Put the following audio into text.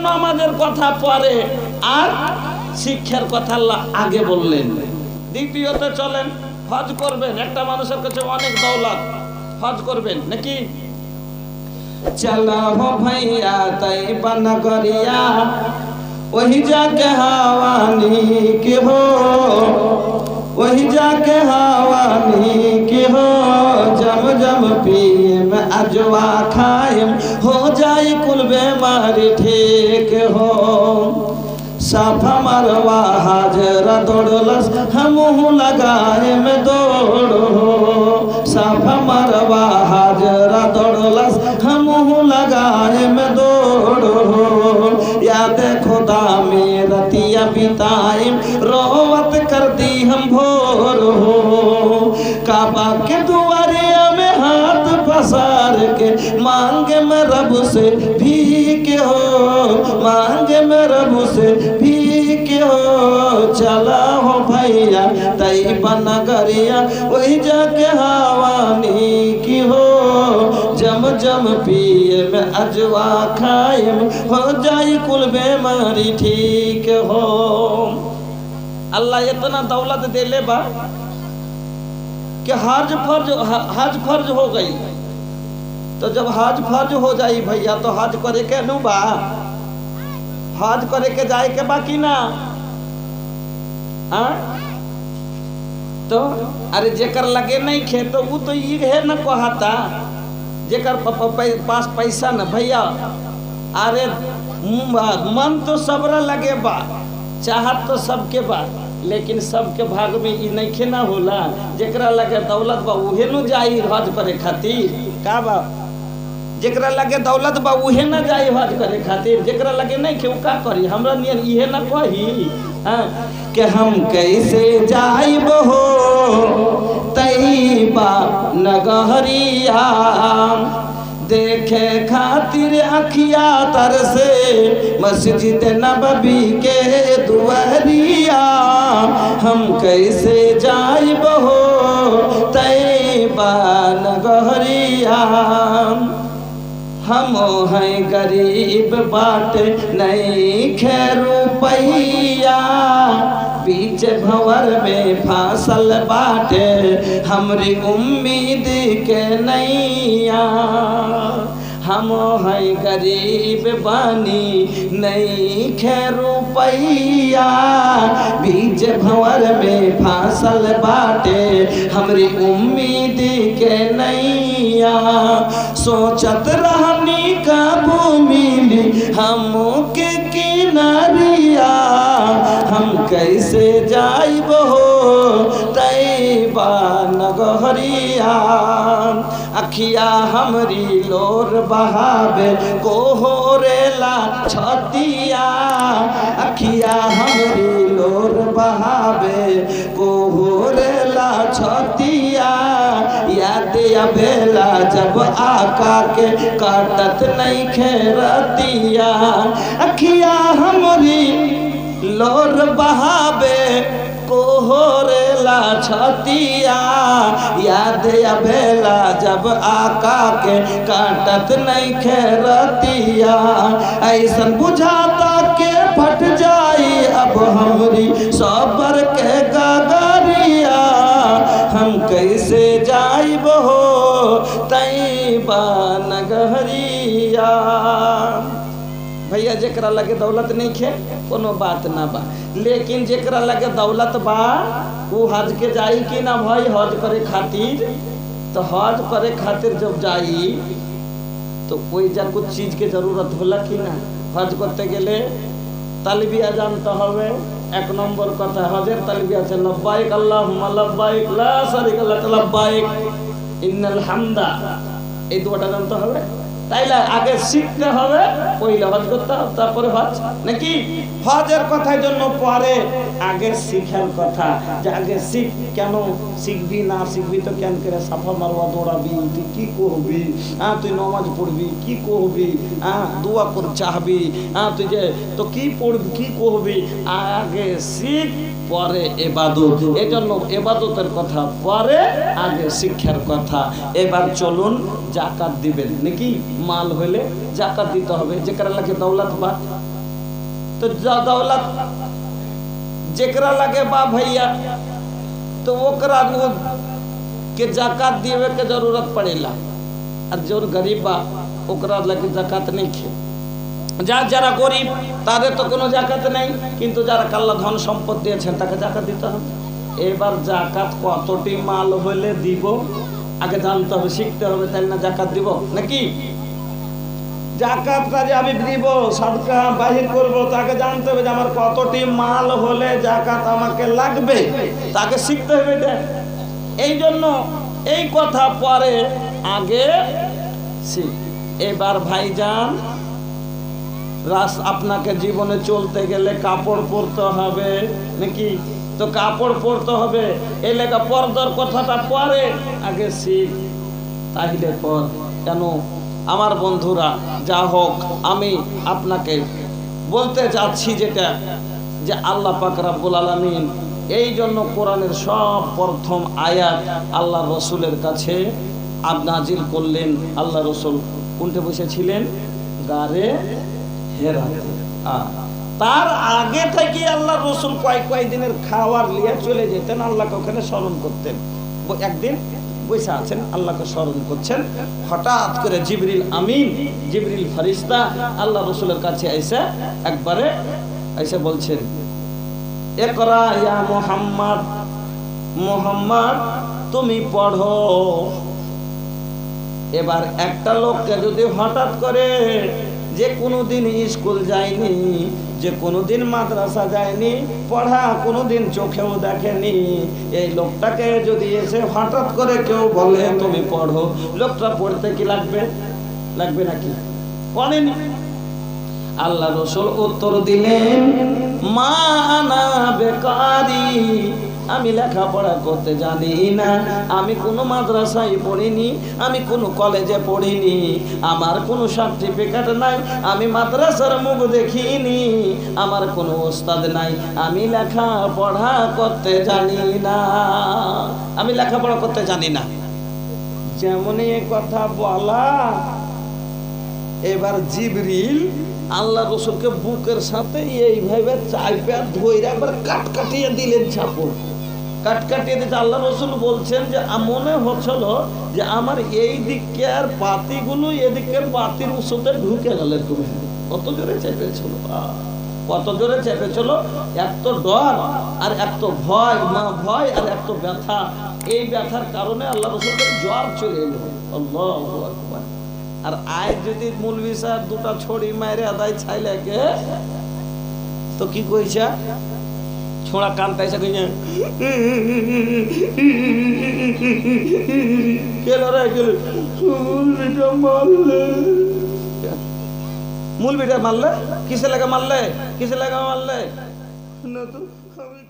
নামাজের কথা পরে আর শিক্ষার কথা আল্লাহ আগে বললেন। দ্বিতীয়তে চলেন হজ করবেন, একটা মানুষের কাছে অনেক দৌলত, হজ করবেন নাকি? चला हो भैया तैयबा नगरिया वही जाके हवानी के हो, वही जाके हवानी के हो। जम जम पिए में अजवा खाए हो जाए कुल बेमारी ठीक हो। साफा मरवा हाजरा दौड़लस हम लगाए में दौड़ो, साफा मरवा हाजरा दौड़लस हम लगाए में दौड़ो। याद खुदा में रतिया बिताए रोवत कर दी हम भोर हो। काबा के दुआरिया में हाथ पसार के मांगे में रब से भीख हो, मांगे में रब से भीख हो। चला हो भैया तैयबा नगरिया वही जाके हवानी की हो। जम जम पिए में अजवा खाए हो जाए कुल बेमारी ठीक हो। अल्लाह इतना दौलत दे ले बा कि हज फर्ज हो गई। तो जब हज फर्ज हो जाई भैया तो हज करे के नु बा, हज करे के जाए के बाकी ना। हाँ तो अरे जेकर लगे नहीं खे तो वो तो ये न कहता जेकर पास पैसा न भैया। अरे मन तो सबरा लगे बा, चाहत तो सबके बा, लेकिन सबके भाग में ई नहीं ना होला। जेकरा लगे दौलत बा उहे न जाई हज करे खातिर का बा, जेकरा लगे दौलत बा उहे न जाई हज करे खातिर। जेकरा लगे नहीं के का करी, हमरा नियन इहे न कही कि हम कैसे जाइब हो तैयबा नगरिया। देखे खातिर अखिया तरसे मस्जिद नबवी के दुआरिया। हम कैसे जाइब हो तैयबा नगरिया। हम हैं गरीब बाटे नहीं खे रुपैया, बीच भंवर में फासल बाटे हमरी उम्मीद के नैया। हम हैं गरीब बानी नहीं खे रुपैया, बीच भंवर में फासल बाटे हमरी उम्मीद के नैया। सोचत रहनी काबू मिली हम के किनारिया। हम कैसे जाइब हो तैयबा नगरिया। अखिया हमरी लोर बहावे को हो रेला छतिया। अखिया हमरी लोर बहावे को हो रेला छतिया। याद अबेला जब आका के काटत नहीं खेरतिया। अखिया हमरी लोर बहावे को हो रेला छतिया। याद अबेला जब आका के काटत नहीं खेरतिया। ऐसन बुझाता के फट जाई अब हमरी सबर के गगरिया। हम कैसे जाइब हो तैयबा नगरिया। भैया जेकरा लगे दौलत नहीं खे कोनो बात ना बा, लेकिन जेकरा लगे दौलत बा वो हज के जाई कि ना भाई हज करे खातिर। तो हज करे खातिर जब जाई तो कोई जा कुछ चीज के जरूरत होला कि ना। हज करते गेले तलबिया जानते हवे, एक नंबर कथा हजेर तलबिया से लब्बाइक अल्लाहुम्मा लब्बाइक ला शरीका लक लब्बाइक इन्नाल हामदा। এই দুটো জানতে হবে। তাইলে আগে শিখতে হবে, পয়লা হজ করতে হবে তারপরে হজ নাকি। হজের কথার জন্য পরে আগে শিখার কথা, যে আগে শিখ। কেন শিখবি না শিখবি তো কেন করে সাফা মারবা দৌড়াবি, তুই কি করবি, তুই নামাজ পড়বি কি করবি, দোয়া করে চাহবি, তুই যে তো কি পড়বি কি করবি, আগে শিখ পরে ইবাদত। এই জন্য ইবাদতের কথা পরে আগে শিক্ষার কথা। এবার চলুন জাকাত দিবেন নাকি। মাল হইলে জাকাত দিতে হবে। যেকার লাগে দৌলত বা तो दौलत जेकरा लगे बा भैया तो ओकरा के जाकात देवे के जरूरत पड़ेला, और जो गरीब बा ओकरा लगे जाकात नहीं खे। যারা গরিব তাদের তো কোনো জাকাত নাই, কিন্তু যারা আল্লাহ ধন সম্পদ দিয়েছেন তাকে জাকাত দিতে হবে। এবার জাকাত কতটি মাল হলে দিব আগে জানতে হবে, শিখতে হবে, তাই না জাকাত দিব নাকি? জাকাতটা যে আমি দিব, সদকা বাহির করব, তাকে জানতে হবে যে আমার কতটি মাল হলে জাকাত আমাকে লাগবে, তাকে শিখতে হবে। এই জন্য এই কথা পরে আগে শিখ। এবার ভাইজান আপনাকে জীবনে চলতে গেলে কাপড় পরতে হবে নাকি? তো কাপড় পরতে হবে, এই লেখা পর্দার কথাটা পরে আগে শিখ, তাহলে পর। কেন আমার বন্ধুরা, যা হোক আমি আপনাকে বলতে চাচ্ছি যেটা, যে আল্লাহ পাক রব্বুল আলামিন এই জন্য কোরআনের সব প্রথম আয়াত আল্লাহ রসুলের কাছে নাজিল করলেন। আল্লাহ রসুল কোনটা বসেছিলেন? গারে হেরাতে। তার আগে থেকে আল্লাহ রসুল কয়েক দিনের খাওয়ার লিয়ে চলে যেতেন, আল্লাহকে ওখানে স্মরণ করতেন। একদিন বসে আছেন, আল্লাহকে স্মরণ করছেন, হঠাৎ করে জিবরিল আমিন, জিবরিল ফেরেশতা আল্লাহ রসুলের কাছে এসে একবারে এসে বলছেন, ইকরা ইয়া মুহাম্মদ, মুহাম্মদ তুমি পড়ো। এবার একটা লোককে যদি হঠাৎ করে, যে কোনোদিন স্কুল যায়নি, যে কোনোদিন মাদ্রাসা যায়নি, পড়া কোনোদিন চোখেও দেখেনি, এই লোকটাকে যদি এসে হঠাৎ করে কেউ বলে তুমি পড়ো, লোকটা পড়তে কি লাগবে? লাগবে নাকি? পড়েনি। আল্লাহ রসুল উত্তর দিলেন, মা আনা বেকারি, আমি লেখাপড়া করতে জানি না, আমি কোনো মাদ্রাসায় পড়িনি, আমি কোনো কলেজে পড়িনি, আমার কোনো সার্টিফিকেট নাই, আমি মাদ্রাসার মুখ দেখিনি, আমার কোনো ওস্তাদ নাই, আমি লেখাপড়া করতে জানি না, আমি লেখাপড়া করতে জানি না। যেমনই কথা বলা, এবার জিবরিল আল্লাহ রসুলকে বুকের সাথে এইভাবে চাইপে ধরে একবার কাটিয়ে দিলেন, চাপড় কাটিয়ে দিতে। আল্লাহ রসুল বলছেন যে মনে হচ্ছিল যে আমার এই দিকের পাতিগুলো এদিকের পাতির উৎসতে ঢুকে গেল, কত জোরে চেপেছিল, কত জোরে চেপেছিল, এত ডর আর এত ভয়, ভয় আর এত ব্যথা। এই ব্যথার কারণে আল্লাহ রসুলকে জ্বর চলে এলো। আল্লাহু আকবার। আর আয় যদি মৌলভী সাহেব দুটা ছড়ি মাইরে আদায় ছাইলেকে, তো কি কইছা? ছোড়া কান্তাইছে, কইছে কেন রে গেল, মৌলভীটা মারলে। মৌলভীটা মারলে কিসে লাগা মারলে? কিসে লাগা মারলে? না তো আমি